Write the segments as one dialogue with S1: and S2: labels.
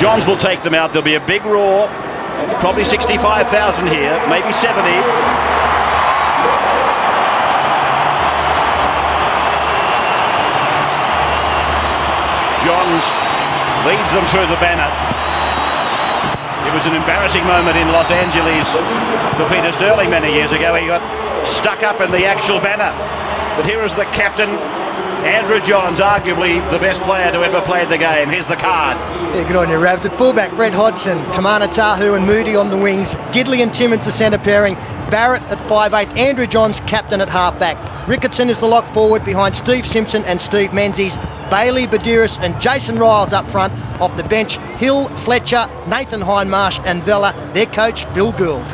S1: Johns will take them out. There'll be a big roar. Probably 65,000 here, maybe 70. Johns leads them through the banner. It was an embarrassing moment in Los Angeles for Peter Sterling many years ago. He got stuck up in the actual banner. But here is the captain, Andrew Johns, arguably the best player to ever play the game. Here's the card.
S2: Yeah, good on you, Ravs. At fullback, Brett Hodgson, Tamana Tahu and Moody on the wings, Gidley and Timmins the centre pairing, Barrett at 5'8", Andrew Johns captain at halfback. Ricketson is the lock forward behind Steve Simpson and Steve Menzies. Bailey, Badiris and Jason Riles up front. Off the bench, Hill, Fletcher, Nathan Hindmarsh and Vella. Their coach, Bill Gould.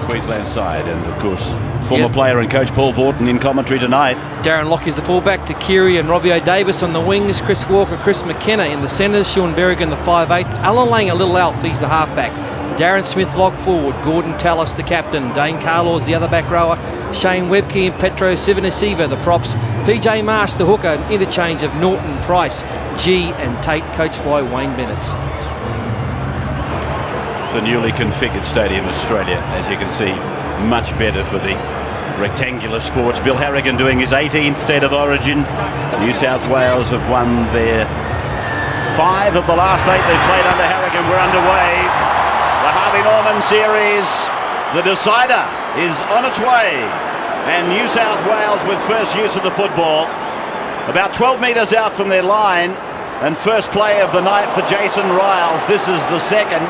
S1: Queensland side, and of course former player and coach Paul Vorton in commentary tonight.
S3: Darren Locke is the fullback, Takiri and Robbie O'Davis on the wings, Chris Walker, Chris McKenna in the centres, Sean Berrigan the 5'8", Alan Lang a little elf, he's the halfback. Darren Smith lock forward, Gordon Tallis the captain, Dane Carlaws the other back rower, Shane Webke and Petro Sivanasiva the props, PJ Marsh the hooker, an interchange of Norton, Price, G and Tate, coached by Wayne Bennett.
S1: The newly configured Stadium Australia, as you can see, much better for the rectangular sports. Bill Harrigan doing his 18th State of Origin. New South Wales have won their 5 of the last 8 they've played under Harrigan. We're underway. The Harvey Norman Series, the decider, is on its way. And New South Wales with first use of the football. About 12 metres out from their line. And first play of the night for Jason Riles. This is the second.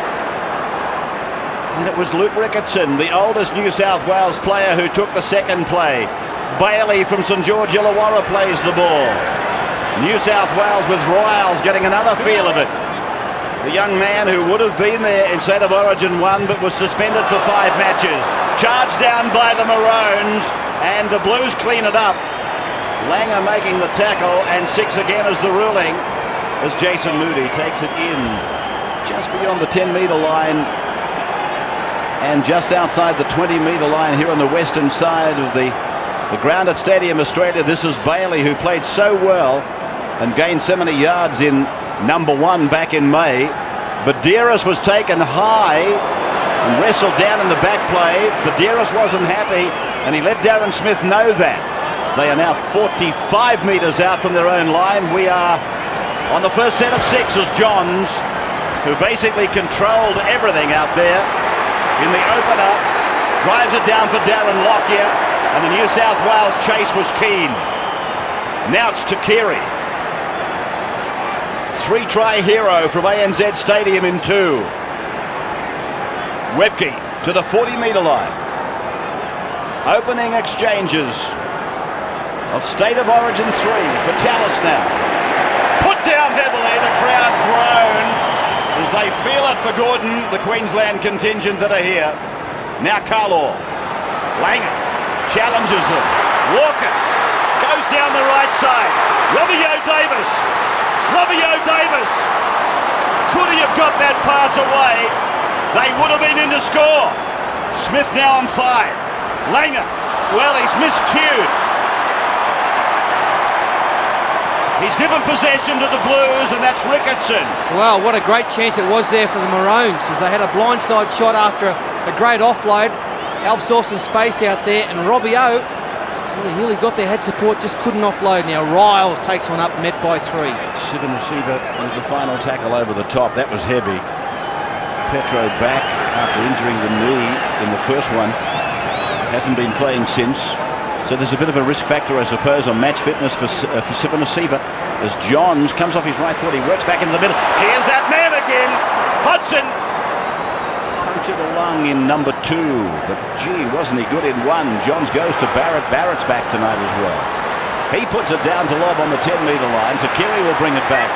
S1: And it was Luke Ricketson, the oldest New South Wales player, who took the second play. Bailey from St George Illawarra plays the ball. New South Wales with Riles getting another feel of it. The young man who would have been there in State of Origin 1 but was suspended for 5 matches. Charged down by the Maroons, and the Blues clean it up. Langer making the tackle, and 6 again is the ruling as Jason Moody takes it in just beyond the 10-metre line. And just outside the 20-metre line here on the western side of the ground at Stadium Australia. This is Bailey, who played so well and gained so many yards in number 1 back in May. Badiris was taken high and wrestled down in the back play. Badiris wasn't happy, and he let Darren Smith know that. They are now 45 metres out from their own line. We are on the first set of 6 as Johns, who basically controlled everything out there in the opener, drives it down for Darren Lockyer, and the New South Wales chase was keen. Now it's Takiri. 3-try hero from ANZ Stadium in 2. Webke to the 40-metre line. Opening exchanges of State of Origin 3 for Tallis now. Put down heavily, the crowd groan as they feel it for Gordon, the Queensland contingent that are here. Now Carlaw. Langer challenges them. Walker goes down the right side. Robbie O'Davis. Robbie O'Davis. Could he have got that pass away? They would have been in to score. Smith now on 5. Langer. Well, he's miscued. He's given possession to the Blues, and that's Ricketson.
S3: Well, what a great chance it was there for the Maroons, as they had a blindside shot after a great offload. Alf saw some space out there, and Robbie O, well, he nearly got their head support, just couldn't offload. Now Riles takes one up, met by 3.
S1: Sivanasiva with the final tackle over the top. That was heavy. Petro back after injuring the knee in the first one. Hasn't been playing since. So there's a bit of a risk factor, I suppose, on match fitness for Sivanasiva as Johns comes off his right foot. He works back into the middle. Here's that man again. Hodgson punctured a lung in number 2, but gee, wasn't he good in 1? Johns goes to Barrett. Barrett's back tonight as well. He puts it down to lob on the 10-metre line. Takiri will bring it back.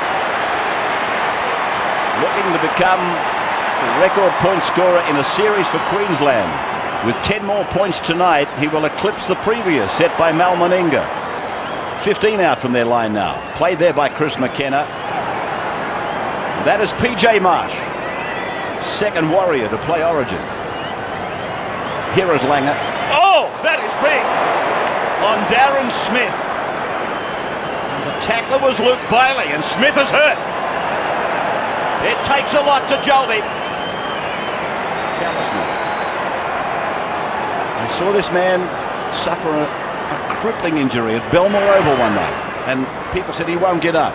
S1: Looking to become the record point scorer in a series for Queensland. With 10 more points tonight, he will eclipse the previous set by Mal Meninga. 15 out from their line now. Played there by Chris McKenna. That is PJ Marsh, second Warrior to play Origin. Here is Langer. Oh, that is big on Darren Smith. And the tackler was Luke Bailey, and Smith is hurt. It takes a lot to jolt him. Talisman. I saw this man suffer a crippling injury at Belmore Oval one night, and people said he won't get up.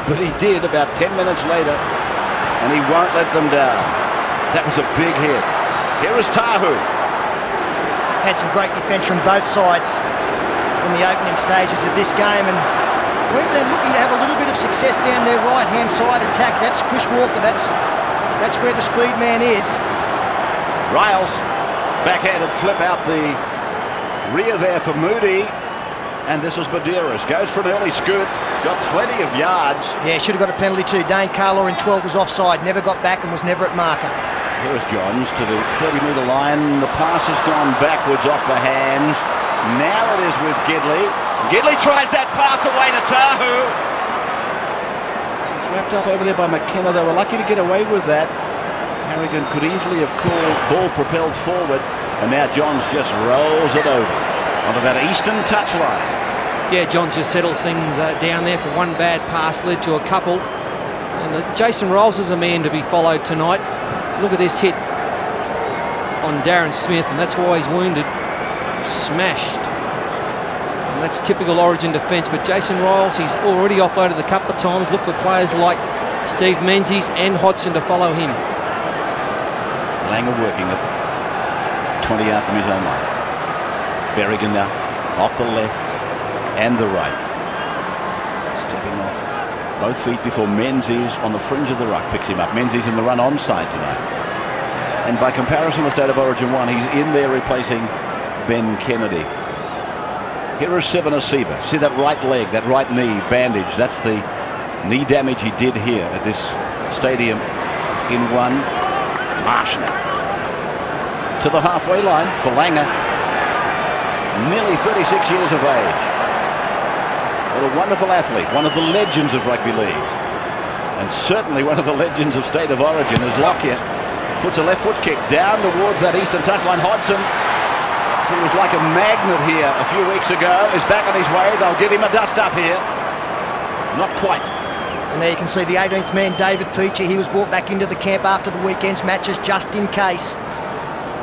S1: But he did about 10 minutes later, and he won't let them down. That was a big hit. Here is Tahu.
S2: Had some great defence from both sides in the opening stages of this game, and Queensland looking to have a little bit of success down their right-hand side attack. That's Chris Walker. That's where the speed man is.
S1: Riles, backhanded flip out the rear there for Moody, and this is Medeiros. Goes for an early scoot. Got plenty of yards.
S2: Yeah, should have got a penalty too. Dane Carlaw in 12 was offside, never got back and was never at marker.
S1: Here is Johns to the 30-metre line. The pass has gone backwards off the hands. Now it is with Gidley. Gidley tries that pass away to Tahu. It's wrapped up over there by McKenna. They were lucky to get away with that. Harrigan could easily have called ball propelled forward, and now Johns just rolls it over onto that eastern touchline.
S3: Yeah, Johns just settles things down there. For one bad pass led to a couple. And Jason Riles is a man to be followed tonight. Look at this hit on Darren Smith, and that's why he's wounded. Smashed. And that's typical Origin defence. But Jason Riles, he's already offloaded a couple of times. Look for players like Steve Menzies and Hodgson to follow him.
S1: Langer working it. 20 out from his own line. Berrigan now off the left and the right. Stepping off both feet before Menzies on the fringe of the ruck picks him up. Menzies in the run onside tonight. And by comparison with State of Origin 1, he's in there replacing Ben Kennedy. Here is Seven Asiba. See that right leg, that right knee bandage. That's the knee damage he did here at this stadium in one. Marsh now to the halfway line for Langer. Nearly 36 years of age. What a wonderful athlete. One of the legends of rugby league. And certainly one of the legends of State of Origin as Lockyer puts a left foot kick down towards that eastern touchline. Hodgson, who was like a magnet here a few weeks ago, is back on his way. They'll give him a dust up here. Not quite.
S2: And there you can see the 18th man, David Peachy. He was brought back into the camp after the weekend's matches just in case.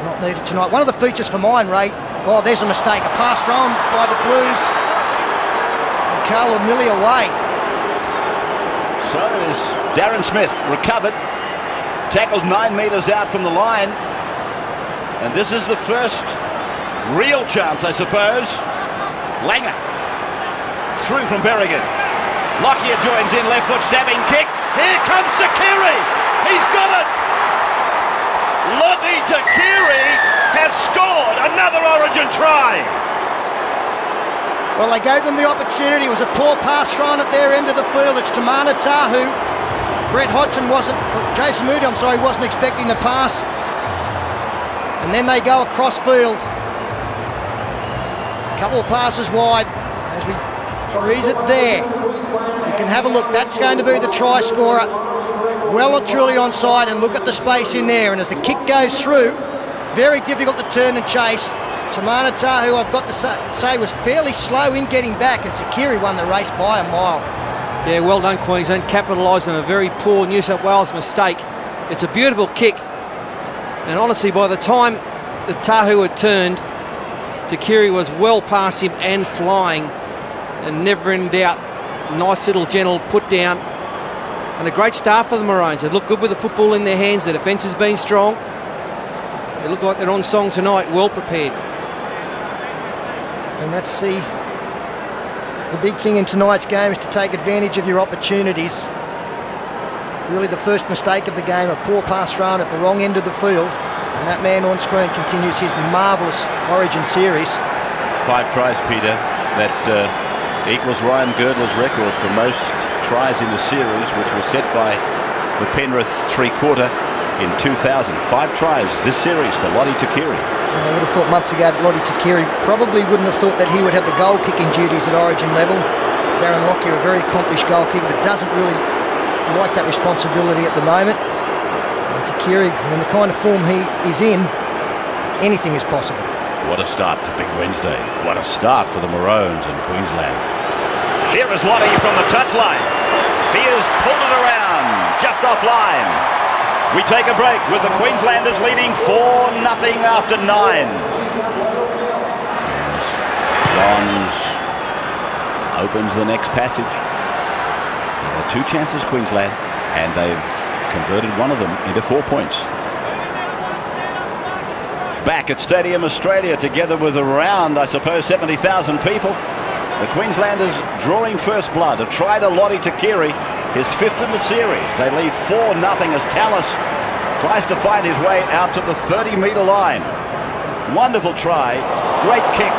S2: Not needed tonight. One of the features for mine, Ray. Oh, there's a mistake. A pass thrown by the Blues. And Carlo nearly away.
S1: So it is Darren Smith recovered. Tackled 9 metres out from the line. And this is the first real chance, I suppose. Langer through from Berrigan. Lockyer joins in, left foot stabbing kick. Here comes Takiri. He's got it. Lote Takiri has scored another Origin try.
S2: Well, they gave them the opportunity. It was a poor pass thrown at their end of the field. It's Tamana Tahu. Brett Hodgson Jason Moody, wasn't expecting the pass. And then they go across field. A couple of passes wide as we freeze it there. You can have a look. That's going to be the try scorer. Well and truly onside, and look at the space in there. And as the kick goes through, very difficult to turn and chase. Tamana Tahu, I've got to say, was fairly slow in getting back, and Takiri won the race by a mile.
S3: Yeah, well done Queensland, capitalised on a very poor New South Wales mistake. It's a beautiful kick, and honestly by the time the Tahu had turned, Takiri was well past him and flying, and never in doubt. Nice little gentle put down, and a great start for the Maroons. They look good with the football in their hands. The defence has been strong. They look like they're on song tonight, well prepared.
S2: And that's the big thing in tonight's game, is to take advantage of your opportunities. Really the first mistake of the game, a poor pass thrown at the wrong end of the field, and that man on screen continues his marvellous Origin series.
S1: 5 tries, Peter. That equals Ryan Girdler's record for most tries in the series, which was set by the Penrith three-quarter in 2000. 5 tries this series for Lote Takiri.
S2: I would have thought months ago that Lote Takiri probably wouldn't have thought that he would have the goal-kicking duties at Origin level. Darren Lockyer, a very accomplished goalkeeper, but doesn't really like that responsibility at the moment. And Takiri, in the kind of form he is in, anything is possible.
S1: What a start to Big Wednesday. What a start for the Maroons in Queensland. Here is Lote from the touchline. He has pulled it around. just offline. We take a break with the Queenslanders leading 4-0 after 9. Johns opens the next passage. There are 2 chances, Queensland, and they've converted one of them into 4 points. Back at Stadium Australia, together with around, I suppose, 70,000 people, the Queenslanders drawing first blood. A try to Lottie Takiri, his 5th in the series. They lead 4-0 as Tallis tries to find his way out to the 30-metre line. Wonderful try, great kick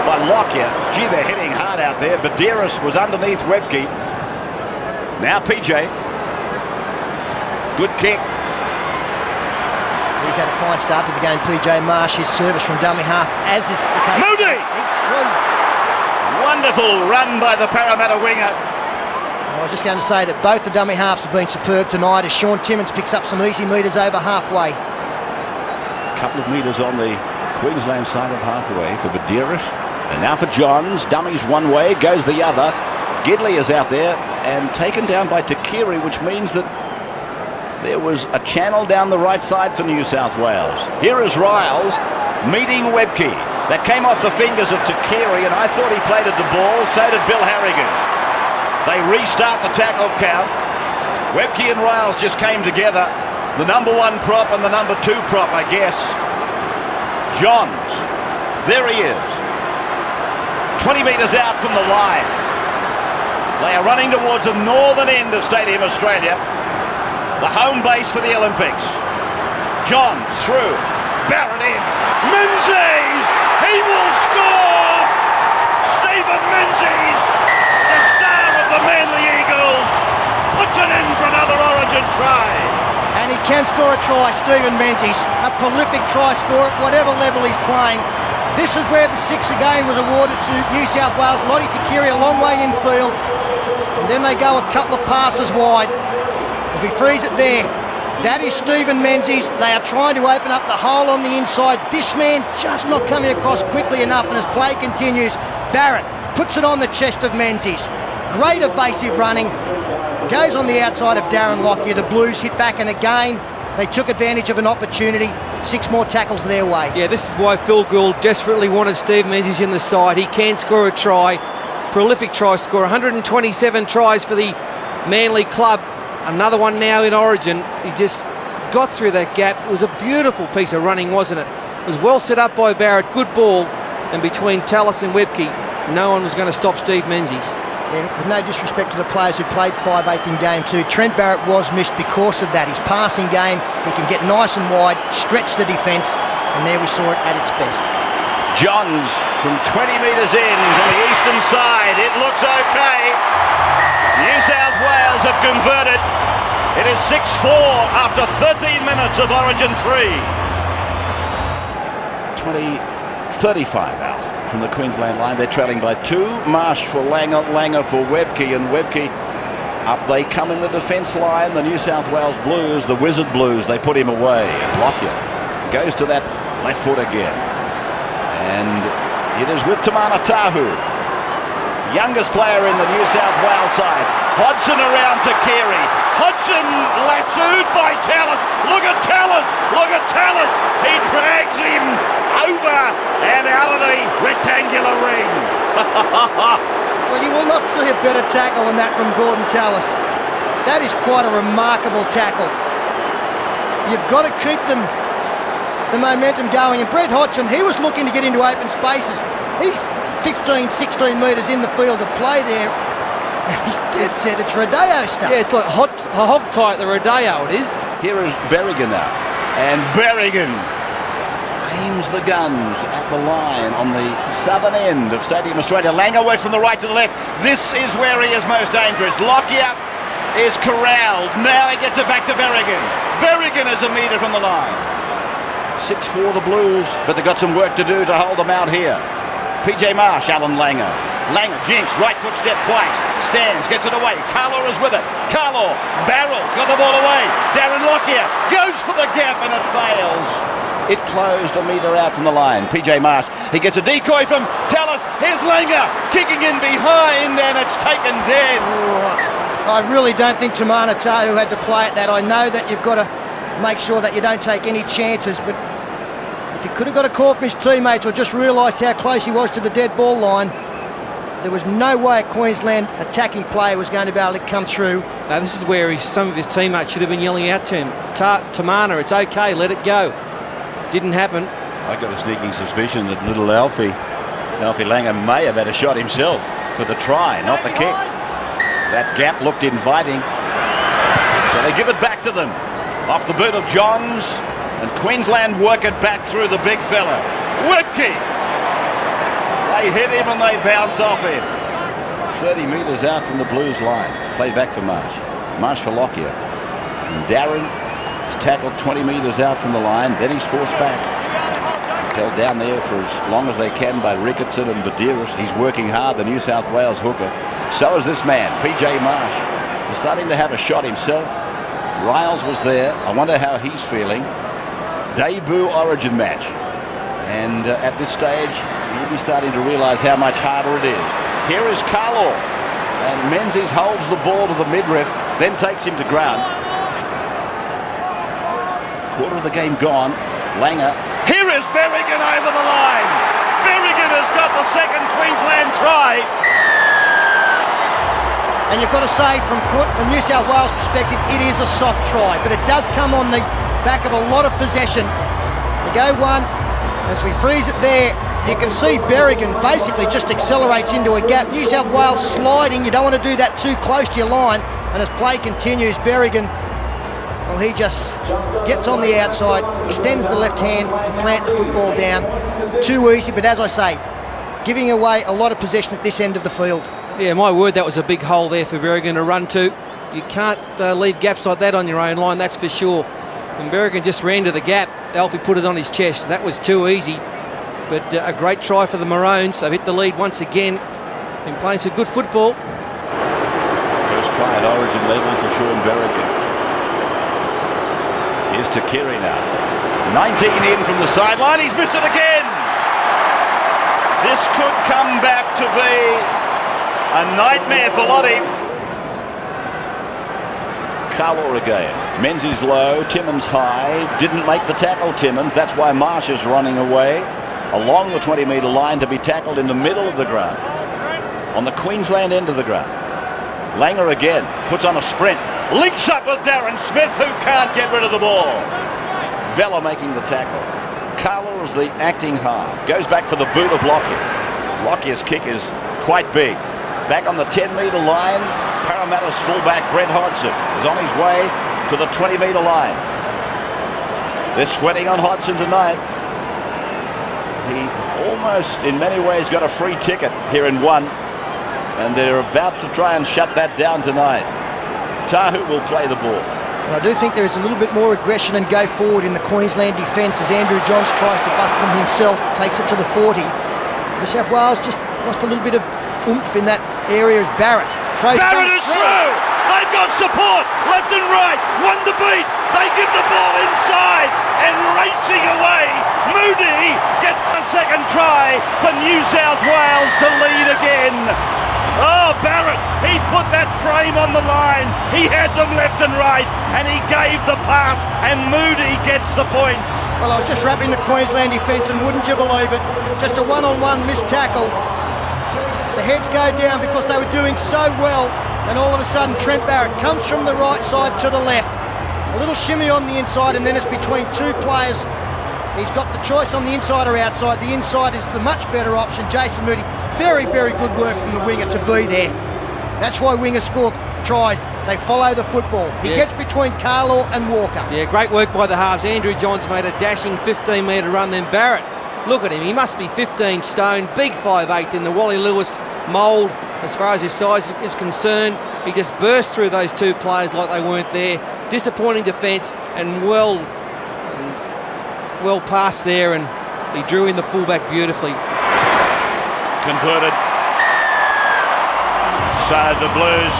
S1: by Lockyer. Gee, they're hitting hard out there. Badeiras was underneath Webke. Now PJ. Good kick.
S2: He's had a fine start to the game, PJ Marsh. His service from dummy half, as is the case.
S1: Moody!
S2: He's through.
S1: Wonderful run by the Parramatta winger.
S2: I was just going to say that both the dummy halves have been superb tonight as Sean Timmins picks up some easy metres over halfway.
S1: A couple of metres on the Queensland side of halfway for Badeiras. And now for Johns. Dummies one way, goes the other. Gidley is out there and taken down by Takiri, which means that there was a channel down the right side for New South Wales. Here is Riles meeting Webke. That came off the fingers of Takiri, and I thought he played at the ball. So did Bill Harrigan. They restart the tackle count. Webke and Riles just came together. The number 1 prop and the number 2 prop, I guess. Johns. There he is. 20 metres out from the line. They are running towards the northern end of Stadium Australia. The home base for the Olympics. Johns through. Barrett in. Menzies! He will score! Stephen Menzies, the star of the Manly Eagles, puts it in for another Origin try.
S2: And he can score a try, Stephen Menzies. A prolific try scorer at whatever level he's playing. This is where the 6 again was awarded to New South Wales. Lottie Takiri a long way infield. And then they go a couple of passes wide. If he frees it there, that is Stephen Menzies. They are trying to open up the hole on the inside. This man just not coming across quickly enough, and as play continues, Barrett puts it on the chest of Menzies. Great evasive running. Goes on the outside of Darren Lockyer. The Blues hit back, and again, they took advantage of an opportunity. 6 more tackles their way.
S3: Yeah, this is why Phil Gould desperately wanted Steve Menzies in the side. He can score a try. Prolific try scorer. 127 tries for the Manly club. Another one now in Origin. He just got through that gap. It was a beautiful piece of running, wasn't it? It was well set up by Barrett. Good ball. And between Tallis and Webke, no one was going to stop Steve Menzies.
S2: Yeah, with no disrespect to the players who played 5/8 in game 2, Trent Barrett was missed because of that. His passing game, he can get nice and wide, stretch the defence, and there we saw it at its best.
S1: Johns from 20 metres in from the eastern side. It looks okay. New South Wales have converted. It is 6-4 after 13 minutes of Origin 3. 35 out from the Queensland line. They're trailing by 2. Marsh for Langer, Langer for Webke, and Webke up they come in the defence line. The New South Wales Blues, the Wizard Blues, they put him away. Lockyer goes to that left foot again. And it is with Tamana Tahu, youngest player in the New South Wales side. Hodgson around to Keary. Hodgson lassoed by Tallis. Look at Tallis! Look at Tallis! He drags him over and out of the rectangular ring.
S2: Well, you will not see a better tackle than that from Gordon Tallis. That is quite a remarkable tackle. You've got to keep the momentum going. And Brett Hodgson, he was looking to get into open spaces. He's 15, 16 metres in the field to play there. He's dead set. It's Rodeo stuff.
S3: Yeah, it's like hog tie at the Rodeo, it is.
S1: Here is Berrigan now. And Berrigan aims the guns at the line on the southern end of Stadium Australia. Langer works from the right to the left. This is where he is most dangerous. Lockyer is corralled. Now he gets it back to Berrigan. Berrigan is a metre from the line. 6-4 the Blues, but they've got some work to do to hold them out here. PJ Marsh, Alan Langer. Langer jinks, right foot step twice. Stands, gets it away. Carlaw is with it. Carlaw, barrel, got the ball away. Darren Lockyer goes for the gap and it fails. It closed a metre out from the line. PJ Marsh, he gets a decoy from Tallis. Here's Langer, kicking in behind and it's taken dead.
S2: I really don't think Tamana Tahu had to play at that. I know that you've got to make sure that you don't take any chances, but if he could have got a call from his teammates or just realised how close he was to the dead ball line, there was no way a Queensland attacking player was going to be able to come through.
S3: Now this is where some of his teammates should have been yelling out to him, Tamana, it's okay, let it go. Didn't happen.
S1: I got a sneaking suspicion that little Alfie Langer may have had a shot himself for the try, not the kick. That gap looked inviting. So they give it back to them. Off the boot of Johns, and Queensland work it back through the big fella. Whipkey! They hit him and they bounce off him. 30 metres out from the Blues line. Play back for Marsh. Marsh for Lockyer. And Darren is tackled 20 metres out from the line. Then he's forced back. Held down there for as long as they can by Ricketson and Badiris. He's working hard, the New South Wales hooker. So is this man, PJ Marsh. He's starting to have a shot himself. Riles was there. I wonder how he's feeling. Debut Origin match. And at this stage, he'll be starting to realise how much harder it is. Here is Carlaw. And Menzies holds the ball to the midriff, then takes him to ground. Quarter of the game gone. Langer. Here is Berrigan over the line. Berrigan has got the second Queensland try.
S2: And you've got to say, from New South Wales' perspective, it is a soft try, but it does come on the back of a lot of possession. They go one. As we freeze it there, you can see Berrigan basically just accelerates into a gap. New South Wales sliding. You don't want to do that too close to your line. And as play continues, Berrigan, well, he just gets on the outside, extends the left hand to plant the football down. Too easy, but as I say, giving away a lot of possession at this end of the field.
S3: Yeah, my word, that was a big hole there for Berrigan to run to. You can't leave gaps like that on your own line, that's for sure. And Berrigan just ran to the gap. Alfie put it on his chest. That was too easy. But a great try for the Maroons. They've hit the lead once again. Been playing some good football.
S1: First try at Origin level for Sean Berrigan. Here's to Keary now. 19 in from the sideline. He's missed it again. This could come back to be a nightmare for Lottie. Carlaw again. Menzies low, Timmins high. Didn't make the tackle, Timmins. That's why Marsh is running away along the 20-metre line to be tackled in the middle of the ground, on the Queensland end of the ground. Langer again puts on a sprint, links up with Darren Smith, who can't get rid of the ball. Vella making the tackle. Carlaw is the acting half. Goes back for the boot of Lockyer. Lockyer's kick is quite big. Back on the 10-metre line, Parramatta's fullback Brett Hodgson is on his way to the 20-metre line. They're sweating on Hodgson tonight. He almost, in many ways, got a free ticket here in one, and they're about to try and shut that down tonight. Tahu will play the ball.
S2: And I do think there is a little bit more aggression and go forward in the Queensland defence as Andrew Johns tries to bust them himself, takes it to the 40. New South Wales just lost a little bit of oomph in that area as Barrett.
S1: Barrett is through! They've got support left and right. One to beat. They give the ball inside and racing away. Moody gets the second try for New South Wales to lead again. Oh, Barrett, he put that frame on the line. He had them left and right, and he gave the pass, and Moody gets the points.
S2: Well, I was just wrapping the Queensland defence, and wouldn't you believe it, just a one-on-one missed tackle. The heads go down because they were doing so well, and all of a sudden Trent Barrett comes from the right side to the left. A little shimmy on the inside, and then it's between two players. He's got the choice on the inside or outside. The inside is the much better option. Jason Moody, very, very good work from the winger to be there. That's why wingers score tries. They follow the football. He gets between Carlaw and Walker.
S3: Yeah, great work by the halves. Andrew Johns made a dashing 15-metre run. Then Barrett, look at him. He must be 15 stone, big 5'8" in the Wally Lewis mould as far as his size is concerned. He just burst through those two players like they weren't there. Disappointing defence and well passed there, and he drew in the fullback beautifully.
S1: Converted. So the Blues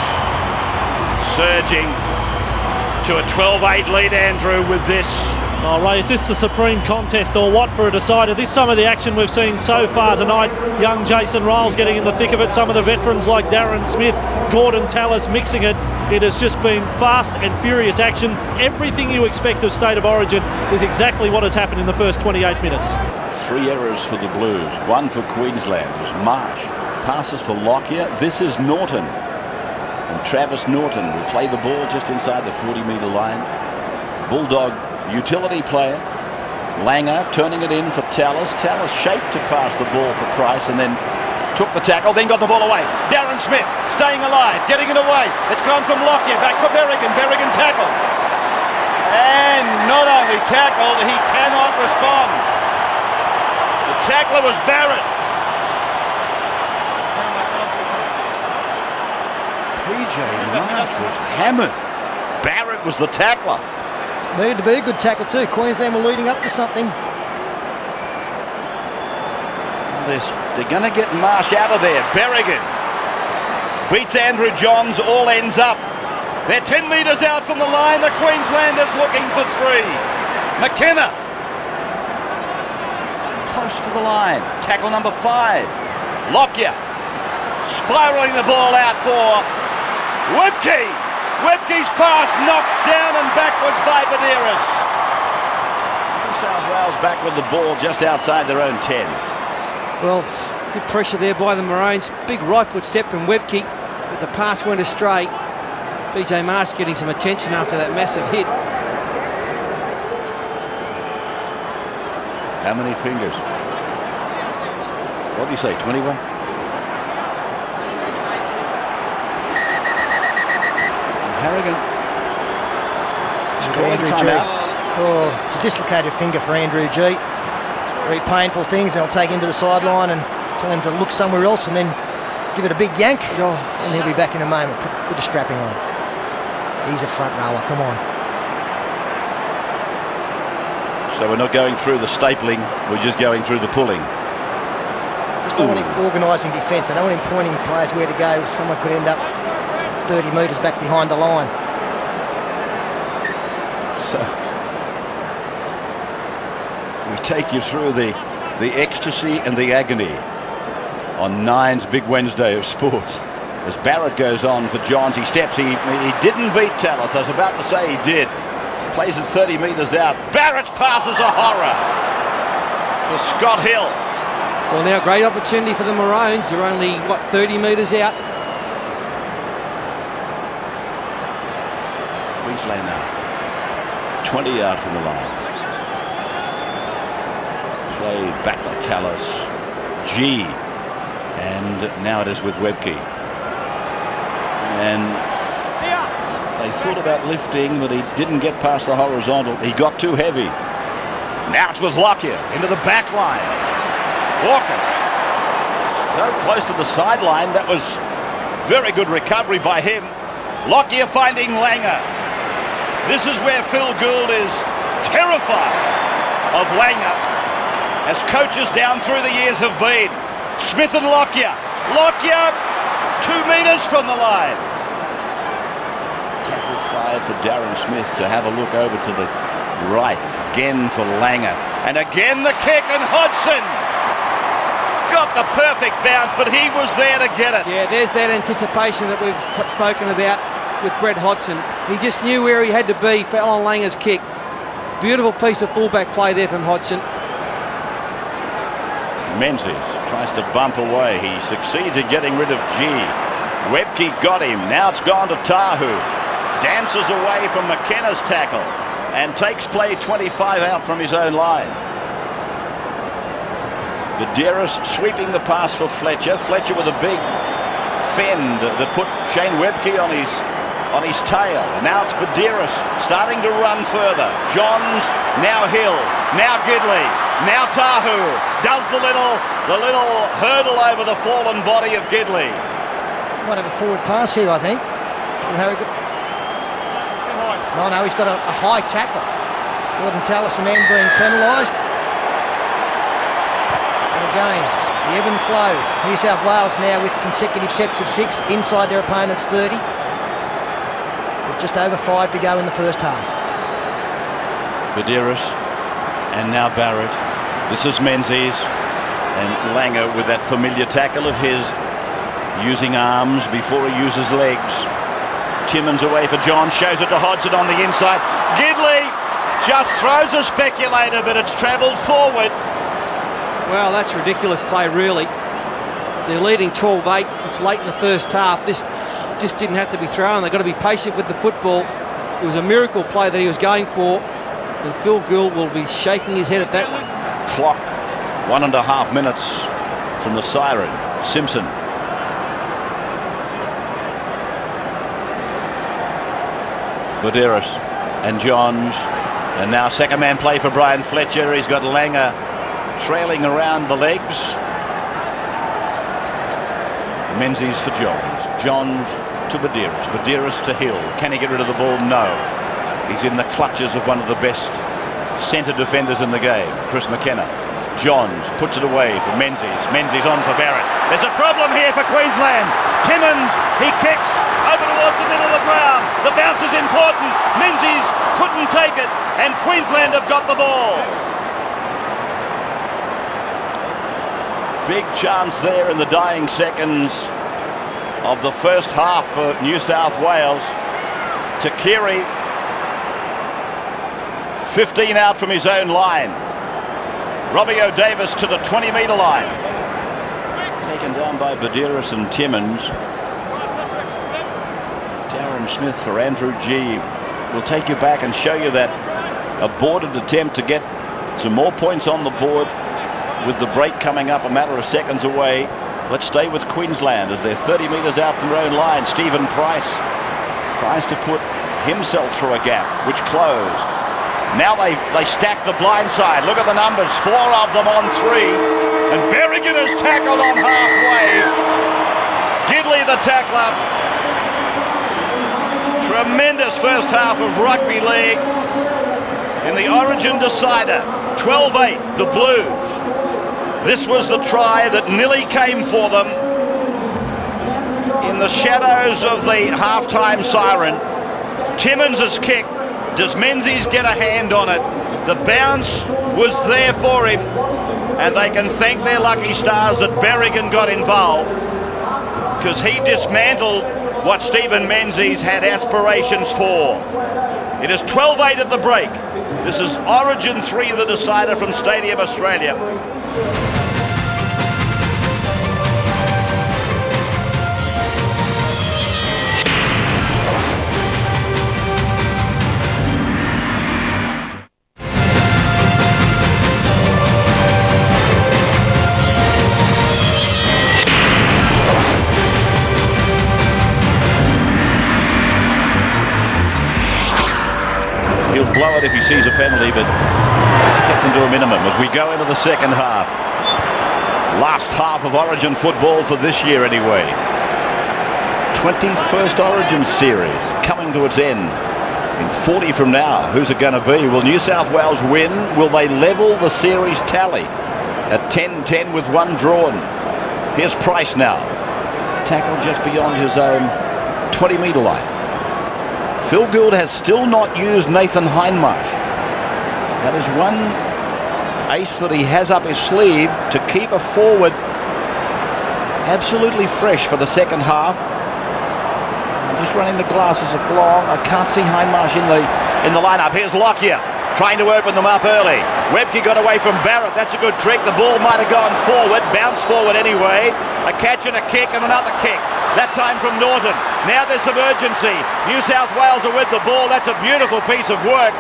S1: surging to a 12-8 lead, Andrew, with this.
S4: Oh, Ray, is this the supreme contest or what for a decider? This some of the action we've seen so far tonight. Young Jason Riles getting in the thick of it. Some of the veterans like Darren Smith Gordon Tallis mixing it. It has just been fast and furious action. Everything you expect of State of Origin is exactly what has happened in the first 28 minutes.
S1: 3 errors for the Blues, 1 for Queensland. It was Marsh. Passes for Lockyer. This is Norton. And Travis Norton will play the ball just inside the 40-metre line. Bulldog utility player. Langer turning it in for Tallis. Tallis shaped to pass the ball for Price and then took the tackle, then got the ball away. Darren Smith staying alive, getting it away. It's gone from Lockyer, back for Berrigan. Berrigan tackled. And not only tackled, he cannot respond. The tackler was Barrett. PJ Marsh was hammered. Barrett was the tackler.
S2: Needed to be a good tackle too. Queensland were leading up to something.
S1: They're going to get Marsh out of there. Berrigan beats Andrew Johns, all ends up. They're 10 metres out from the line. The Queenslanders looking for 3. McKenna close to the line. Tackle number 5. Lockyer spiralling the ball out for Webke. Webke's pass knocked down and backwards by Badeiras. New South Wales back with the ball just outside their own 10.
S3: Well, it's good pressure there by the Maroons. Big right foot step from Webke, but the pass went astray. PJ Marsh getting some attention after that massive hit.
S1: How many fingers? What do you say, 21? Harrigan.
S2: Andrew G. Oh, it's a dislocated finger for Andrew G. Very painful things. They'll take him to the sideline and tell him to look somewhere else and then give it a big yank. And he'll be back in a moment. Put the strapping on. He's a front rower. Come on.
S1: So we're not going through the stapling. We're just going through the pulling.
S2: Just don't want him organising defence. I don't want him pointing players where to go. Someone could end up 30 metres back behind the line.
S1: So we take you through the ecstasy and the agony on Nine's Big Wednesday of sports. As Barrett goes on for Johns, he steps. He didn't beat Tallis. I was about to say he did. Plays it 30 metres out. Barrett's pass is a horror for Scott Hill.
S3: Well, now great opportunity for the Maroons. They're only, 30 metres out.
S1: Queensland now 20 out from the line. Played back by Tallis. G. And now it is with Webke. And they thought about lifting, but he didn't get past the horizontal. He got too heavy. Now it's with Lockyer into the back line. Walker so close to the sideline. That was very good recovery by him. Lockyer finding Langer. This is where Phil Gould is terrified of Langer, as coaches down through the years have been. Smith and Lockyer. Lockyer 2 metres from the line. Tackle 5 for Darren Smith to have a look over to the right. Again for Langer. And again the kick, and Hodgson got the perfect bounce, but he was there to get it.
S3: Yeah, there's that anticipation that we've spoken about with Brett Hodgson. He just knew where he had to be for Alan Langer's kick. Beautiful piece of fullback play there from Hodgson.
S1: Menzies tries to bump away. He succeeds in getting rid of G. Webke got him. Now it's gone to Tahu. Dances away from McKenna's tackle and takes play 25 out from his own line. Badeiras sweeping the pass for Fletcher. Fletcher with a big fend that put Shane Webke on his tail. And now it's Badeiras starting to run further. Johns, now Hill, now Gidley, now Tahu does the little hurdle over the fallen body of Gidley.
S2: Might have a forward pass here, I think. No, he's got a high tackle. Gordon Tallis, a man being penalised. And again, the ebb and flow. New South Wales now with consecutive sets of 6 inside their opponent's 30. With just over 5 to go in the first half.
S1: Badeiras and now Barrett. This is Menzies and Langer with that familiar tackle of his. using arms before he uses legs. Timmins away for John, shows it to Hodgson on the inside. Gidley just throws a speculator, but it's travelled forward.
S3: Well, that's ridiculous play, really. They're leading 12-8. It's late in the first half. This just didn't have to be thrown. They've got to be patient with the football. It was a miracle play that he was going for, and Phil Gould will be shaking his head at that one.
S1: Clock 1.5 minutes from the siren. Simpson. Buderis and Johns, and now second man play for Brian Fletcher. He's got Langer trailing around the legs. Menzies for Johns. Johns to Buderis. Buderis to Hill. Can he get rid of the ball? No. He's in the clutches of one of the best centre defenders in the game, Chris McKenna. Johns puts it away for Menzies. Menzies on for Barrett. There's a problem here for Queensland. Timmins, he kicks over towards the middle of the ground. The bounce is important. Menzies couldn't take it, and Queensland have got the ball. Big chance there in the dying seconds of the first half for New South Wales. Takiri, 15 out from his own line. Robbie O'Davis to the 20-metre line. Taken down by Buderis and Timmins. Darren Smith for Andrew G. will take you back and show you that aborted attempt to get some more points on the board with the break coming up a matter of seconds away. Let's stay with Queensland as they're 30 metres out from their own line. Stephen Price tries to put himself through a gap, which closed. Now they stack the blind side. Look at the numbers, 4 of them on 3. And Berrigan is tackled on halfway. Gidley the tackler. Tremendous first half of rugby league in the Origin decider. 12-8, the Blues. This was the try that nearly came for them in the shadows of the halftime siren. Timmins' kick. Does Menzies get a hand on it? The bounce was there for him, and they can thank their lucky stars that Berrigan got involved, because he dismantled what Stephen Menzies had aspirations for. It is 12-8 at the break. This is Origin 3, the decider from Stadium Australia. He'll blow it if he sees a penalty, but he's kept them to a minimum as we go into the second half. Last half of Origin football for this year anyway. 21st Origin series coming to its end in 40 from now. Who's it going to be? Will New South Wales win? Will they level the series tally at 10-10 with one drawn? Here's Price now. Tackle just beyond his own 20-metre line. Phil Gould has still not used Nathan Hindmarsh. That is one ace that he has up his sleeve to keep a forward absolutely fresh for the second half. I'm just running the glasses along. I can't see Hindmarsh in the lineup. Here's Lockyer trying to open them up early. Webke got away from Barrett. That's a good trick. The ball might have gone forward, bounced forward anyway. A catch and a kick and another kick. That time from Norton. Now there's some urgency. New South Wales are with the ball. That's a beautiful piece of work.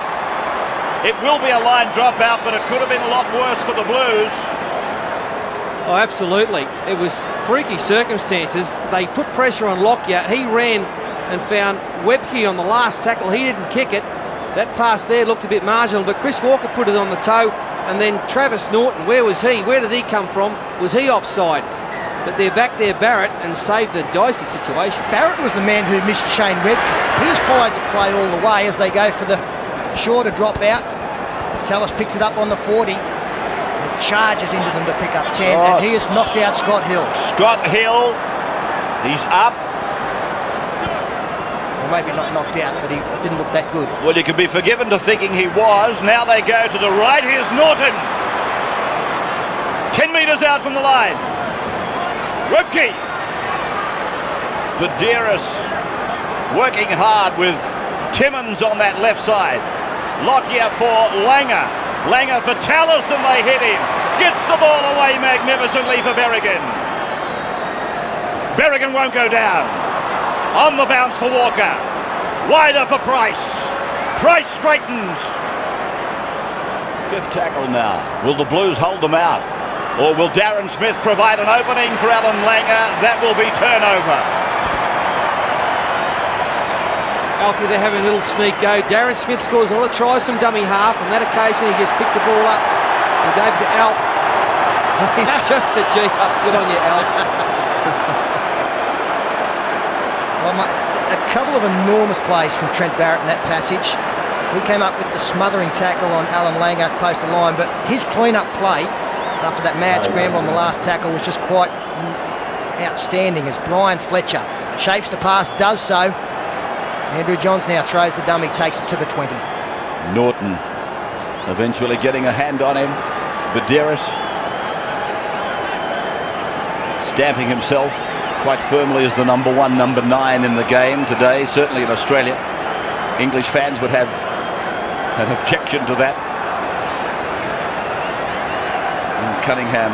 S1: It will be a line dropout, but it could have been a lot worse for the Blues.
S3: Oh, absolutely. It was freaky circumstances. They put pressure on Lockyer. He ran and found Webke on the last tackle. He didn't kick it. That pass there looked a bit marginal, but Chris Walker put it on the toe. And then Travis Norton, where was he? Where did he come from? Was he offside? But they're back there, Barrett, and saved the dicey situation.
S2: Barrett was the man who missed Shane Webke. He's followed the play all the way as they go for the shorter drop out. Tallis picks it up on the 40 and charges into them to pick up 10, and he has knocked out Scott Hill.
S1: Scott Hill, he's up.
S2: Well, maybe not knocked out, but he didn't look that good.
S1: Well, you can be forgiven to thinking he was. Now they go to the right. Here's Norton. 10 metres out from the line. Webke. Badeiros working hard with Timmins on that left side. Lockyer for Langer. Langer for Tallis, and they hit him. Gets the ball away magnificently for Berrigan. Berrigan won't go down. On the bounce for Walker. Wider for Price. Price straightens. Fifth tackle now. Will the Blues hold them out? Or will Darren Smith provide an opening for Alan Langer? That will be turnover.
S3: Alfie, they're having a little sneak go. Darren Smith scores a lot of tries from dummy half. On that occasion, he just picked the ball up and gave it to Alf. He's just a G up. Good on you, Alf.
S2: Well, a couple of enormous plays from Trent Barrett in that passage. He came up with the smothering tackle on Alan Langer close to the line, but his clean-up play after that mad scramble on the last tackle was just quite outstanding as Brian Fletcher shapes the pass, does so. Andrew Johns now throws the dummy, takes it to the 20.
S1: Norton eventually getting a hand on him. Badeiros stamping himself quite firmly as the number 1, number 9 in the game today, certainly in Australia. English fans would have an objection to that. And Cunningham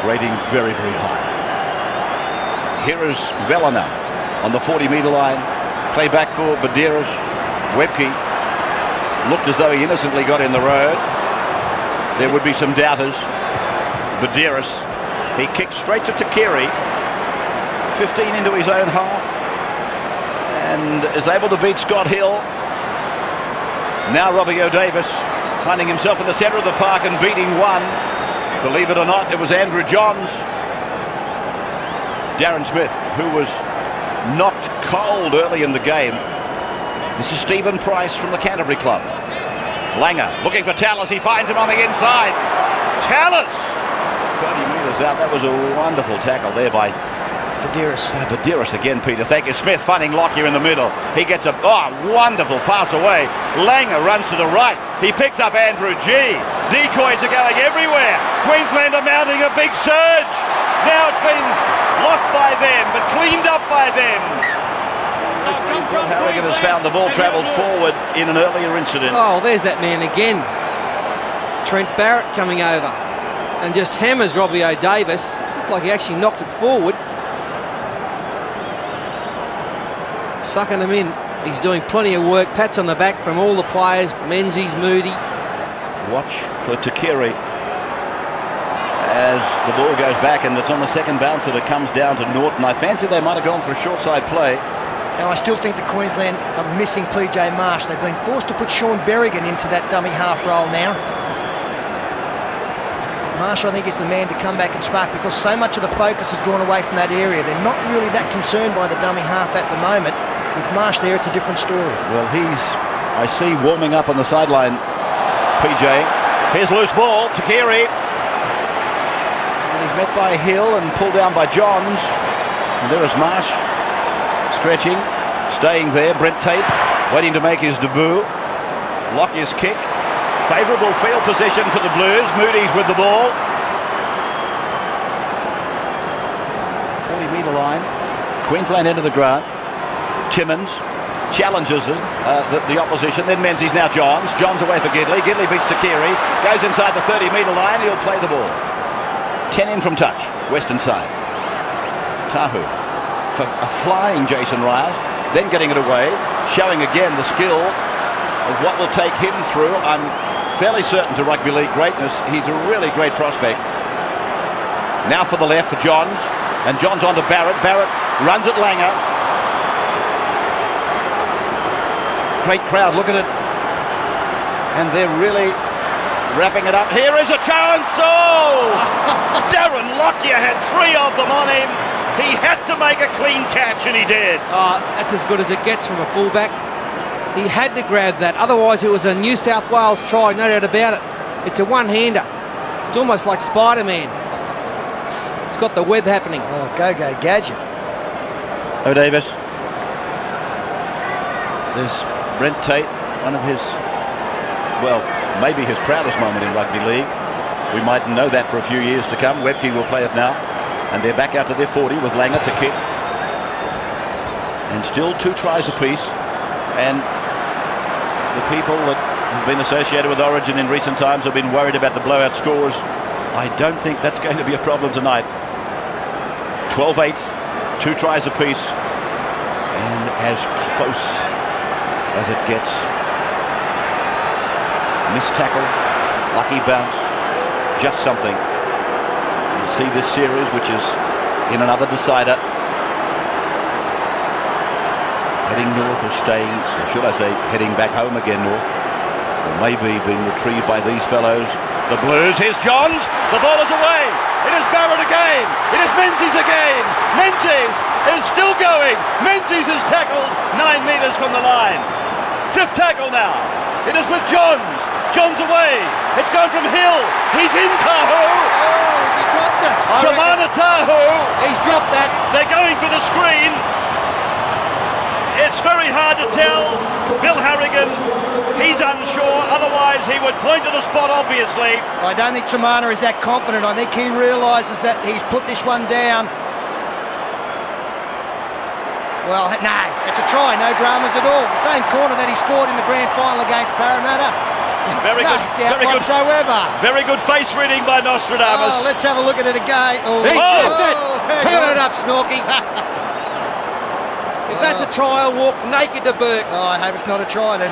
S1: rating very, very high. Here is Vellana on the 40-metre line. Play back for Badeiros. Webke looked as though he innocently got in the road. There would be some doubters. Badeiros, he kicked straight to Takiri. 15 into his own half. And is able to beat Scott Hill. Now Robbie O'Davis finding himself in the centre of the park and beating one. Believe it or not, it was Andrew Johns. Darren Smith, who was knocked cold early in the game. This is Stephen Price from the Canterbury club. Langer looking for Tallis. He finds him on the inside. Tallis! 30 metres out. That was a wonderful tackle there by
S2: Badeiros.
S1: Badeiros again, Peter. Thank you. Smith finding Lockyer in the middle. He gets a wonderful pass away. Langer runs to the right. He picks up Andrew G. Decoys are going everywhere. Queensland are mounting a big surge. Now it's been lost by them, but cleaned up by them. Bill Harrigan has found the ball travelled forward in an earlier incident.
S3: Oh, there's that man again. Trent Barrett coming over and just hammers Robbie O'Davis. Looked like he actually knocked it forward. Sucking him in. He's doing plenty of work. Pats on the back from all the players. Menzies, Moody.
S1: Watch for Takiri as the ball goes back, and it's on the second bounce that it comes down to Norton. I fancy they might have gone for a short side play.
S2: Now I still think that Queensland are missing PJ Marsh. They've been forced to put Sean Berrigan into that dummy half role now. Marsh, I think, is the man to come back and spark, because so much of the focus has gone away from that area. They're not really that concerned by the dummy half at the moment. With Marsh there, it's a different story.
S1: Well, I see warming up on the sideline, PJ. Here's loose ball, Takiri. And he's met by Hill and pulled down by Johns. And there is Marsh, stretching, staying there. Brent Tate waiting to make his debut. Lockyer's kick. Favourable field position for the Blues. Moody's with the ball. 40-metre line. Queensland into the ground. Timmins challenges the opposition. Then Menzies, now Johns. Johns away for Gidley. Gidley beats Takiri. Goes inside the 30-metre line. He'll play the ball. 10 in from touch. Western side. Tahu for a flying Jason Ryers. Then getting it away. Showing again the skill of what will take him through. I'm fairly certain to rugby league greatness. He's a really great prospect. Now for the left for Johns. And Johns on to Barrett. Barrett runs at Langer. Great crowd, look at it. And they're really wrapping it up. Here is a chance. Oh! Darren Lockyer had 3 of them on him. He had to make a clean catch, and he did.
S3: That's as good as it gets from a fullback. He had to grab that. Otherwise, it was a New South Wales try, no doubt about it. It's a one-hander. It's almost like Spider-Man. It's got the web happening.
S2: Oh, go Gadget.
S1: O'Davis. There's Brent Tate, one of his, well, maybe his proudest moment in rugby league. We might know that for a few years to come. Webke will play it now. And they're back out to their 40 with Langer to kick. and still 2 tries apiece. And the people that have been associated with Origin in recent times have been worried about the blowout scores. I don't think that's going to be a problem tonight. 12-8, 2 tries apiece, and as close as it gets. Missed tackle, lucky bounce, just something. You see this series, which is in another decider, heading north or staying, or should I say heading back home again north, or maybe being retrieved by these fellows. The Blues, here's Johns, the ball is away, it is Barrett again, it is Menzies again, Menzies is still going, Menzies is tackled 9 metres from the line, 5th tackle now, it is with Johns away, it's gone from Hill, he's in Tahu,
S2: Oh, he dropped it.
S1: Tamana Tahu,
S3: He's dropped that.
S1: they're going for the screen. It's very hard to tell. Bill Harrigan, he's unsure. Otherwise, he would point to the spot, obviously.
S2: I don't think Tamana is that confident. I think he realises that he's put this one down. Well, no, it's a try, no dramas at all. The same corner that he scored in the grand final against Parramatta.
S1: Very
S2: No
S1: good,
S2: doubt
S1: very good,
S2: whatsoever.
S1: very good face reading by Nostradamus.
S2: Oh, let's have a look at it again. Oh,
S3: He's dropped it.
S2: hey,
S3: Turn it up, Snorky. If that's a try, I'll walk naked to Burke.
S2: Oh, I hope it's not a try then.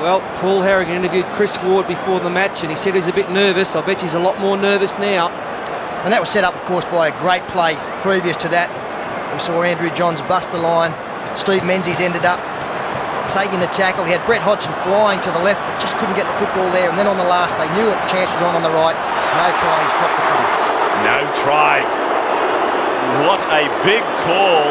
S3: Well, Paul Harrigan interviewed Chris Ward before the match and he said he's a bit nervous. I bet he's a lot more nervous now.
S2: And that was set up, of course, by a great play previous to that. We saw Andrew Johns bust the line. Steve Menzies ended up taking the tackle. He had Brett Hodgson flying to the left, but just couldn't get the football there. And then on the last, they knew it. Chance was on the right. No try. He's dropped the footy.
S1: No try. What a big call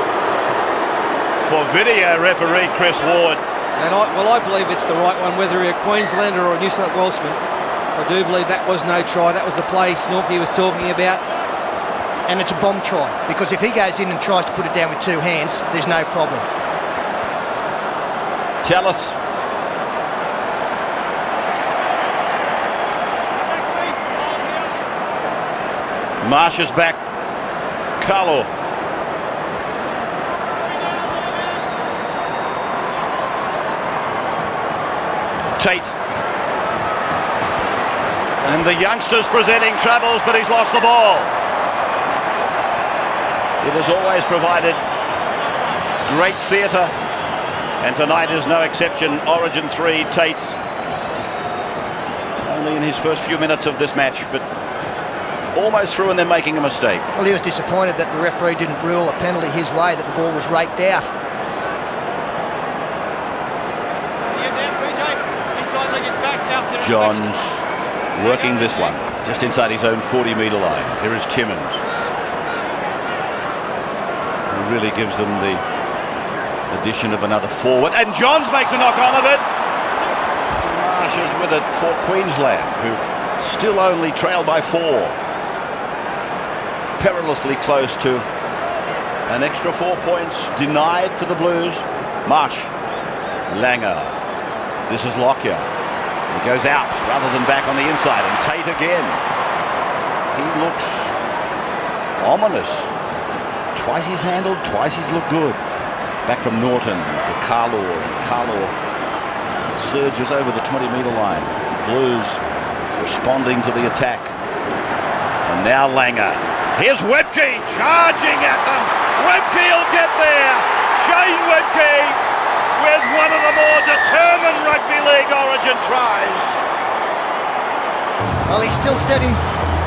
S1: for video referee Chris Ward.
S3: And I believe it's the right one, whether you're a Queenslander or a New South Welshman. I do believe that was no try. That was the play Snorky was talking about.
S2: And it's a bomb try, because if he goes in and tries to put it down with 2 hands, there's no problem.
S1: Tell us. Marsh is back. Carlo. Tate. And the youngsters presenting troubles, but he's lost the ball. It has always provided great theatre, and tonight is no exception. Origin 3, Tate, only in his first few minutes of this match, but almost through and then making a mistake.
S2: Well, he was disappointed that the referee didn't rule a penalty his way, that the ball was raked out.
S1: Johns working this one just inside his own 40-metre line. Here is Timmins, who really gives them the addition of another forward, and Johns makes a knock on of it. Marsh is with it for Queensland, who still only trail by 4, perilously close to an extra 4 points denied for the Blues. Marsh, Langer, this is Lockyer. He goes out rather than back on the inside, and Tate again. He looks ominous. Twice he's handled, twice he's looked good. Back from Norton for Carlo, and Carlo surges over the 20-metre line. Blues responding to the attack. And now Langer. Here's Webke charging at them. Webke will get there. Shane Webke with one of the more determined Rugby League Origin tries.
S2: Well, he's still setting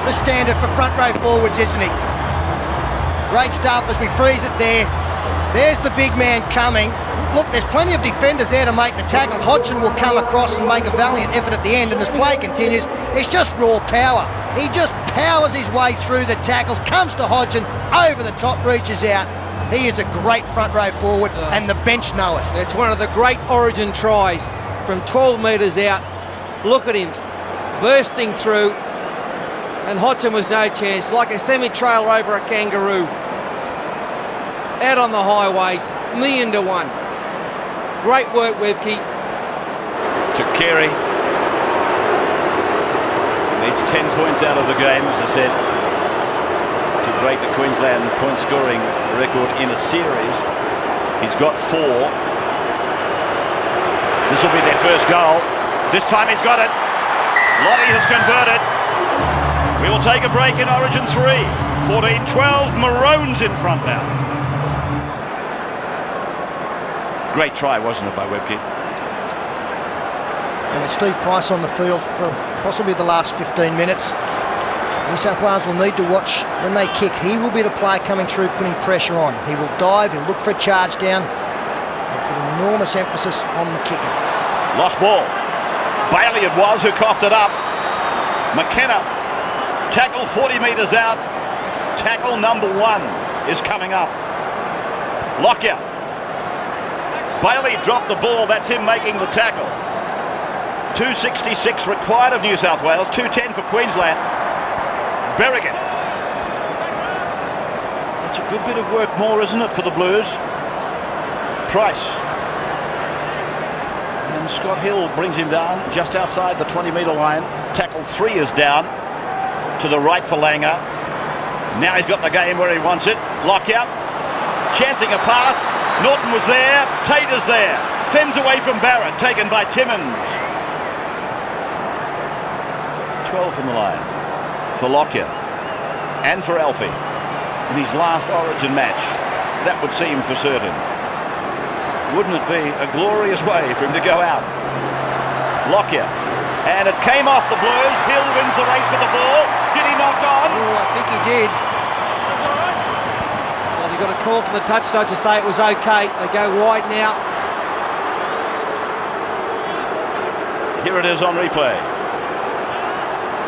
S2: the standard for front row forwards, isn't he? Great stuff as we freeze it there. There's the big man coming. Look, there's plenty of defenders there to make the tackle. Hodgson will come across and make a valiant effort at the end, and as play continues, it's just raw power. He just powers his way through the tackles, comes to Hodgson, over the top, reaches out. He is a great front row forward, and the bench know it.
S3: It's one of the great Origin tries from 12 metres out. Look at him bursting through, and Hodgson was no chance, like a semi-trailer over a kangaroo. Out on the highways, 1,000,000 to 1. Great work, Webke.
S1: To Carey. Needs 10 points out of the game, as I said, to break the Queensland point scoring record in a series. He's got 4. This will be their first goal. This time he's got it. Lottie has converted. We will take a break in Origin 3. 14-12, Maroons in front now. Great try, wasn't it, by Webke?
S2: And with Steve Price on the field for possibly the last 15 minutes, New South Wales will need to watch when they kick. He will be the player coming through putting pressure on. He will dive, he'll look for a charge down, and put enormous emphasis on the kicker.
S1: Lost ball. Bailey it was who coughed it up. McKenna, tackle 40 metres out. Tackle number 1 is coming up. Lockyer. Bailey dropped the ball, that's him making the tackle. 266 required of New South Wales, 210 for Queensland. Berrigan. That's a good bit of work more, isn't it, for the Blues? Price. And Scott Hill brings him down just outside the 20-metre line. Tackle 3 is down to the right for Langer. Now he's got the game where he wants it. Lockyer. Chancing a pass. Norton was there. Tater's there. Fends away from Barrett. Taken by Timmins. 12 from the line for Lockyer and for Alfie in his last Origin match. That would seem for certain. Wouldn't it be a glorious way for him to go out? Lockyer, and it came off the Blues. Hill wins the race for the ball. Did he knock on?
S2: Oh, I think he did.
S3: Well, he got a call from the touch side to say it was okay. They go wide now.
S1: Here it is on replay.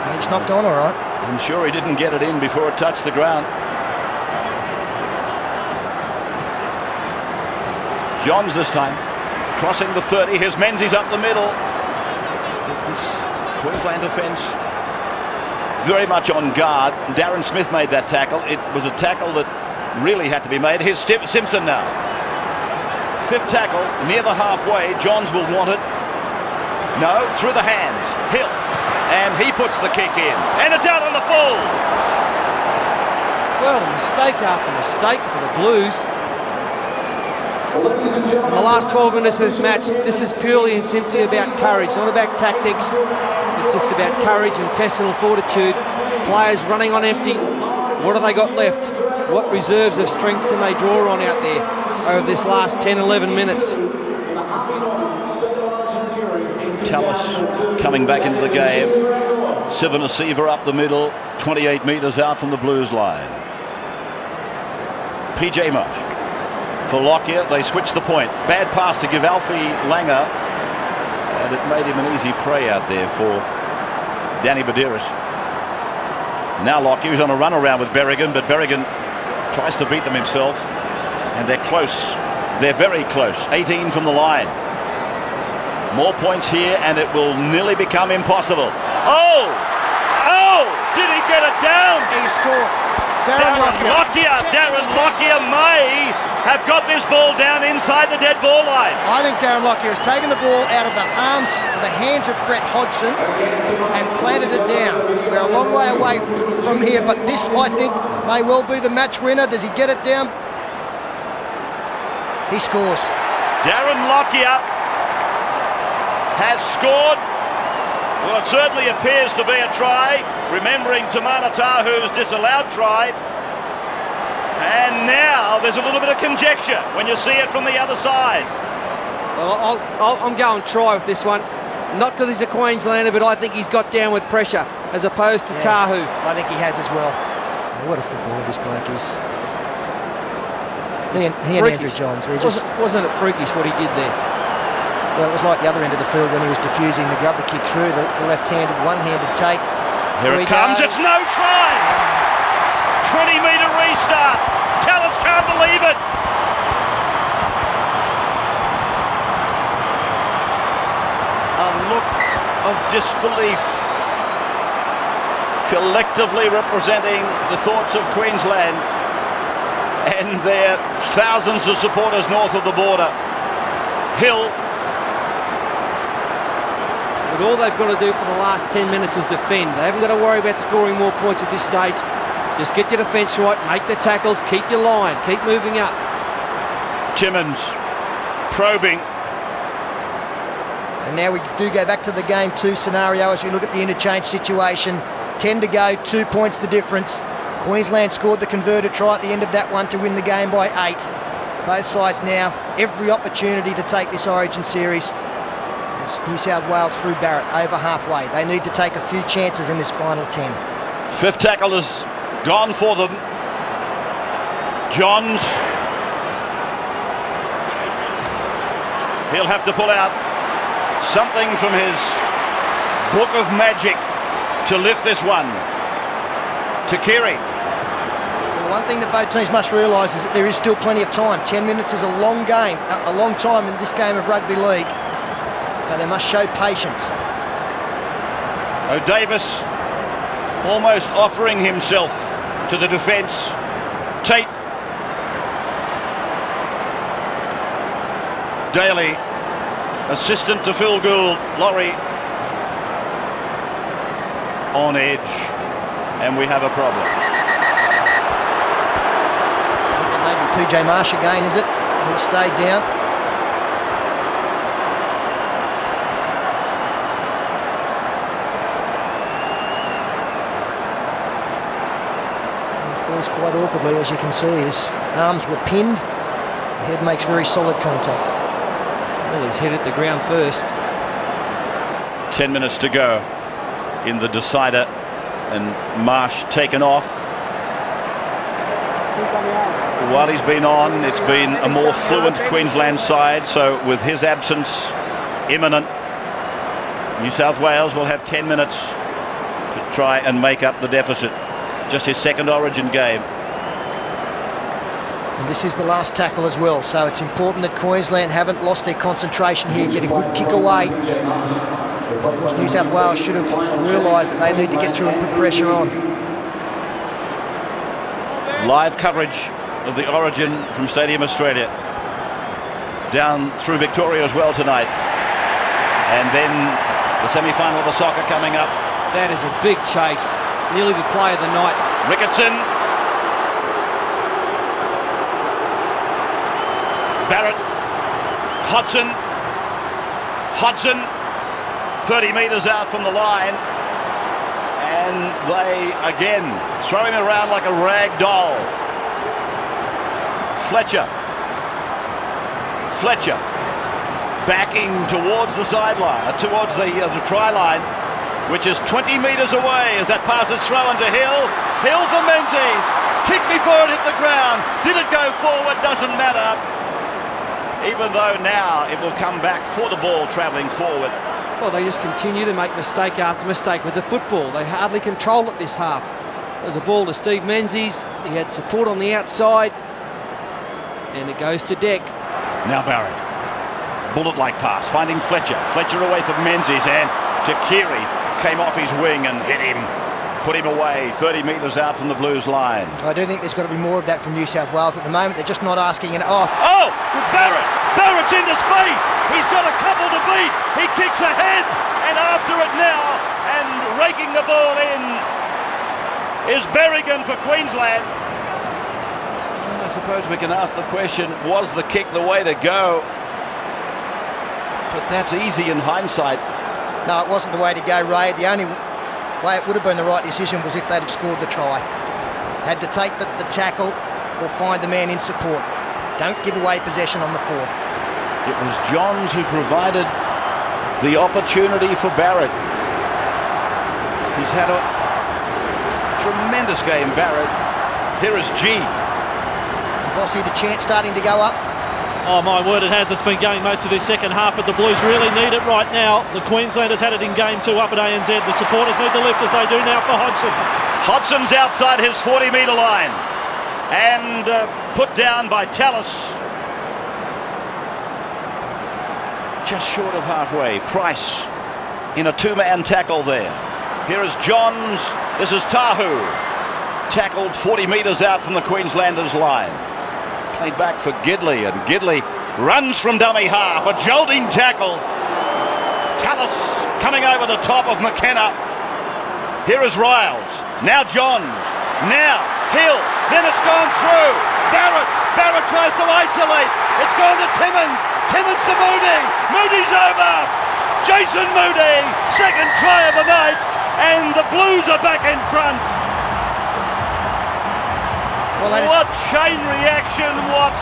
S2: And he's knocked on all right.
S1: I'm sure he didn't get it in before it touched the ground. Johns this time, crossing the 30. Here's Menzies up the middle. This Queensland defence very much on guard. Darren Smith made that tackle. It was a tackle that really had to be made. Here's Simpson now. 5th tackle, near the halfway. Johns will want it. No, through the hands. Hill. And he puts the kick in. And it's out on the full.
S3: Well, mistake after mistake for the Blues. In the last 12 minutes of this match, this is purely and simply about courage, not about tactics. It's just about courage and intestinal fortitude. Players running on empty. What have they got left? What reserves of strength can they draw on out there over this last 10, 11 minutes?
S1: Tallis coming back into the game. Sivanasiva up the middle, 28 metres out from the Blues line. PJ Marsh for Lockyer. They switch the point. Bad pass to give Alfie Langer, and it made him an easy prey out there for Danny Badiris. Now Lockyer is on a run around with Berrigan, but Berrigan tries to beat them himself, and they're close. They're very close. 18 from the line. More points here, and it will nearly become impossible. Oh! Oh! Did he get it down?
S2: He scored.
S1: Darren Lockyer may have got this ball down inside the dead ball line.
S2: I think Darren Lockyer has taken the ball out of the hands of Brett Hodgson and planted it down. We're a long way away from here, but this, I think, may well be the match winner. Does he get it down? He scores.
S1: Darren Lockyer has scored. Well, it certainly appears to be a try, remembering Tamana Tahu's disallowed try. And now there's a little bit of conjecture when you see it from the other side.
S3: Well, I'm going try with this one. Not because he's a Queenslander, but I think he's got downward pressure as opposed to Tahu.
S2: I think he has as well. Oh, what a footballer this bloke is. He and Andrew Johns.
S3: Wasn't it freakish what he did there?
S2: Well, it was like the other end of the field when he was diffusing the grubber kick through, the left-handed, one-handed take.
S1: Here it comes, it's no try! 20-metre restart. Tallis can't believe it. A look of disbelief, collectively representing the thoughts of Queensland and their thousands of supporters north of the border. Hill.
S3: But all they've got to do for the last 10 minutes is defend. They haven't got to worry about scoring more points at this stage. Just get your defence right, make the tackles, keep your line, keep moving up.
S1: Timmins probing.
S2: And now we do go back to the game 2 scenario as we look at the interchange situation. 10 to go, 2 points the difference. Queensland scored the converted try at the end of that one to win the game by 8. Both sides now every opportunity to take this Origin series. As New South Wales through Barrett over halfway. They need to take a few chances in this final 10.
S1: Fifth tackle has gone for them. Johns. He'll have to pull out something from his book of magic to lift this one. To Keary.
S2: Well, the one thing that both teams must realise is that there is still plenty of time. 10 minutes is a long game, a long time in this game of rugby league. So they must show patience.
S1: O'Davis almost offering himself to the defence. Tate. Daly, assistant to Phil Gould. Laurie on edge, and we have a problem.
S2: Maybe PJ Marsh again, is it? He'll stay down. He falls quite awkwardly, as you can see. His arms were pinned. Head makes very solid contact.
S3: Well, his head hit the ground first.
S1: 10 minutes to go in the decider, and Marsh taken off. While he's been on, it's been a more fluent Queensland side, so with his absence imminent, New South Wales will have 10 minutes to try and make up the deficit. Just his second Origin game.
S2: And this is the last tackle as well, so it's important that Queensland haven't lost their concentration here, get a good kick away. Of course, New South Wales should have realised that they need to get through and put pressure on.
S1: Live coverage of the Origin from Stadium Australia. Down through Victoria as well tonight. And then the semi-final of the soccer coming up.
S3: That is a big chase. Nearly the play of the night.
S1: Ricketson. Barrett. Hodgson. 30 metres out from the line. And they again throw him around like a rag doll. Fletcher backing towards the sideline, towards the try line, which is 20 metres away as that pass is thrown to Hill. Hill for Menzies. Kick before it hit the ground. Did it go forward? Doesn't matter. Even though now it will come back for the ball travelling forward.
S3: Well, they just continue to make mistake after mistake with the football. They hardly control it this half. There's a ball to Steve Menzies. He had support on the outside. And it goes to Deck.
S1: Now Barrett. Bullet-like pass, finding Fletcher. Fletcher away from Menzies, and to Keary. Came off his wing and hit him. Put him away, 30 metres out from the Blues line.
S2: I do think there's got to be more of that from New South Wales at the moment. They're just not asking it.
S1: Oh, Barrett! Barrett's into space! He's got a couple to beat! He kicks ahead, and after it now, and raking the ball in, is Berrigan for Queensland. Well, I suppose we can ask the question, was the kick the way to go? But that's easy in hindsight.
S2: No, it wasn't the way to go, Ray. The only way it would have been the right decision was if they'd have scored the try. Had to take the tackle or find the man in support. Don't give away possession on the fourth.
S1: It was Johns who provided the opportunity for Barrett. He's had a tremendous game, Barrett. Here is G.
S2: Bossy, the chance starting to go up.
S4: Oh my word, it has. It's been going most of this second half, but the Blues really need it right now. The Queenslanders had it in game 2 up at ANZ. The supporters need to lift as they do now for Hodgson.
S1: Hodgson's outside his 40-metre line and put down by Tallis. Just short of halfway. Price in a two-man tackle there. Here is Johns. This is Tahu. Tackled 40 metres out from the Queenslanders' line. Played back for Gidley, and Gidley runs from dummy half. A jolting tackle. Tallis coming over the top of McKenna. Here is Riles. Now Johns. Now Hill. Then it's gone through. Barrett Barrett tries to isolate. It's gone to Timmins. Timmins to Moody. Moody's over. Jason Moody, second try of the night, and the Blues are back in front.
S2: Well,
S1: What chain reaction, what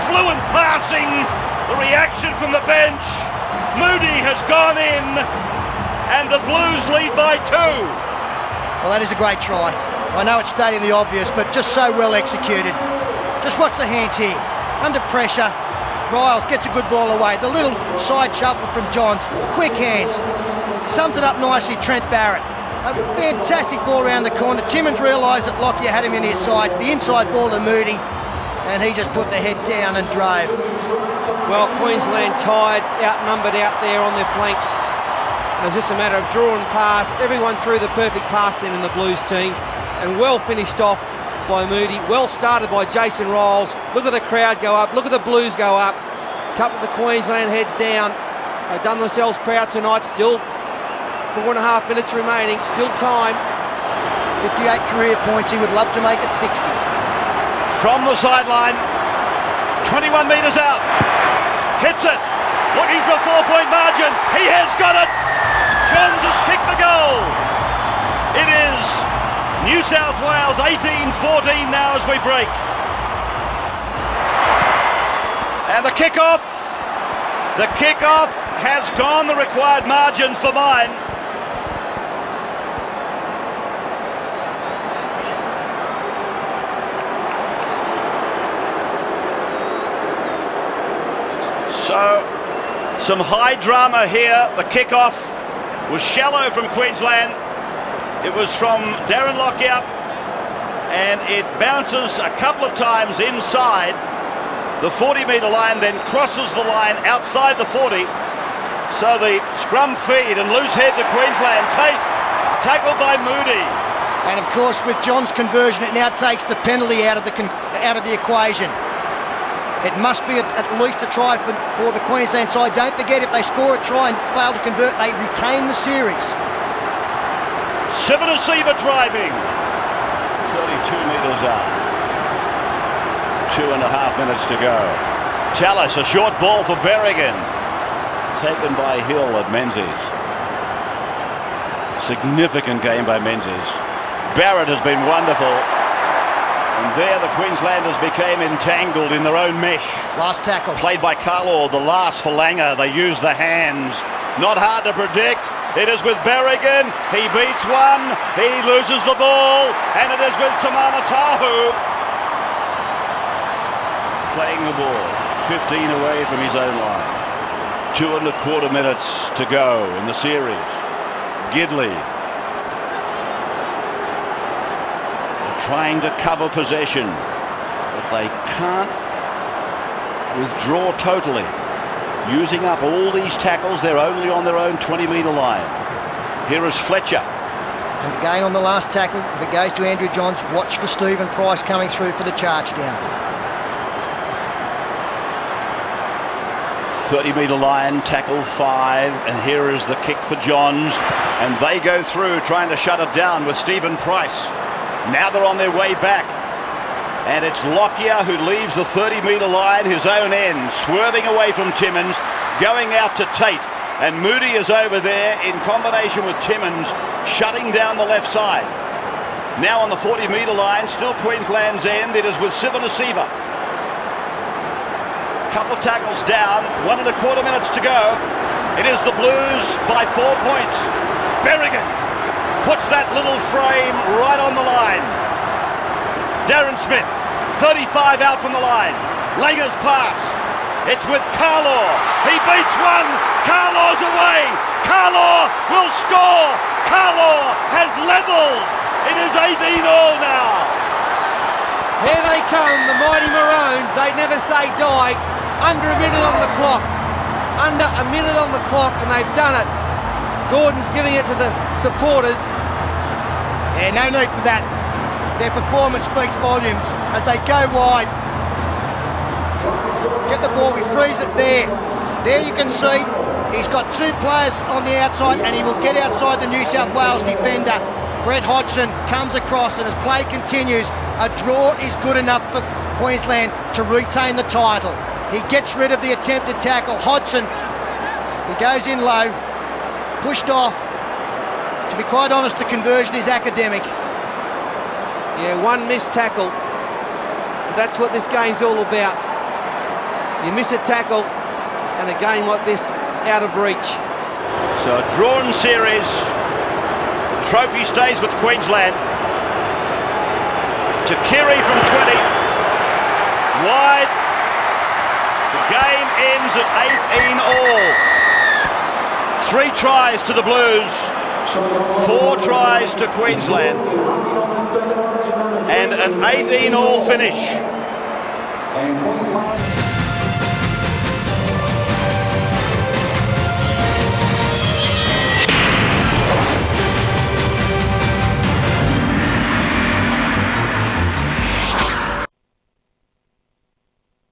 S1: fluent passing, the reaction from the bench. Moody has gone in, and the Blues lead by 2.
S2: Well, that is a great try. I know it's stating the obvious, but just so well executed. Just watch the hands here. Under pressure, Riles gets a good ball away. The little side shuffle from Johns. Quick hands. Sums it up nicely, Trent Barrett. A fantastic ball around the corner. Timmins realised that Lockyer had him in his sights. The inside ball to Moody, and he just put the head down and drove.
S3: Well, Queensland tired, outnumbered out there on their flanks. It was just a matter of draw and pass. Everyone threw the perfect pass in the Blues team, and well finished off by Moody. Well started by Jason Riles. Look at the crowd go up. Look at the Blues go up. Couple of the Queensland heads down. They've done themselves proud tonight. Still 4.5 minutes remaining. Still time.
S2: 58 career points. He would love to make it 60.
S1: From the sideline, 21 metres out. Hits it. Looking for a 4-point margin. He has got it. Johns has kicked the goal. It is New South Wales 18-14 now as we break. And the kick-off has gone the required margin for mine. So, some high drama here. The kick-off was shallow from Queensland. It was from Darren Lockyer, and it bounces a couple of times inside the 40-metre line, then crosses the line outside the 40. So the scrum feed and loose head to Queensland. Tate, tackled by Moody.
S2: And of course, with John's conversion, it now takes the penalty out of the equation. It must be at least a try for the Queensland side. Don't forget, if they score a try and fail to convert, they retain the series.
S1: Sivanasiva driving. 32 metres out. 2.5 minutes to go. Tallis, a short ball for Berrigan. Taken by Hill at Menzies. Significant game by Menzies. Barrett has been wonderful. And there the Queenslanders became entangled in their own mesh.
S2: Last tackle.
S1: Played by Carlaw, the last for Langer. They use the hands. Not hard to predict. It is with Berrigan. He beats one. He loses the ball. And it is with Tamana Tahu. Playing the ball. 15 away from his own line. 2.25 minutes to go in the series. Gidley. Trying to cover possession, but they can't withdraw totally. Using up all these tackles, they're only on their own 20-metre line. Here is Fletcher.
S2: And again on the last tackle, if it goes to Andrew Johns, watch for Stephen Price coming through for the charge down.
S1: 30-metre line, tackle 5, and here is the kick for Johns, and they go through trying to shut it down with Stephen Price. Now they're on their way back, and it's Lockyer who leaves the 30-metre line, his own end, swerving away from Timmins, going out to Tate, and Moody is over there in combination with Timmins, shutting down the left side. Now on the 40-metre line, still Queensland's end, it is with Sivanasiva. Couple of tackles down, 1.25 minutes to go. It is the Blues by 4 points. Berrigan puts that little frame right on the line. Darren Smith, 35 out from the line. Langer's pass. It's with Carlaw. He beats one. Carlaw's away. Carlaw will score. Carlaw has levelled. It is 18-all now.
S3: Here they come, the mighty Maroons. They never say die. Under a minute on the clock. Under a minute on the clock, and they've done it. Gordon's giving it to the supporters.
S2: Yeah, no need for that. Their performance speaks volumes as they go wide. Get the ball, we freeze it there. There you can see he's got 2 players on the outside, and he will get outside the New South Wales defender. Brett Hodgson comes across, and as play continues, a draw is good enough for Queensland to retain the title. He gets rid of the attempted tackle. Hodgson, he goes in low, pushed off. To be quite honest, the conversion is academic.
S3: Yeah, one missed tackle. That's what this game's all about. You miss a tackle and a game like this out of reach.
S1: So a drawn series. Trophy stays with Queensland. To Keary from 20. Wide. The game ends at 18 all. 3 tries to the Blues. 4 tries to Queensland. And an 18 all finish.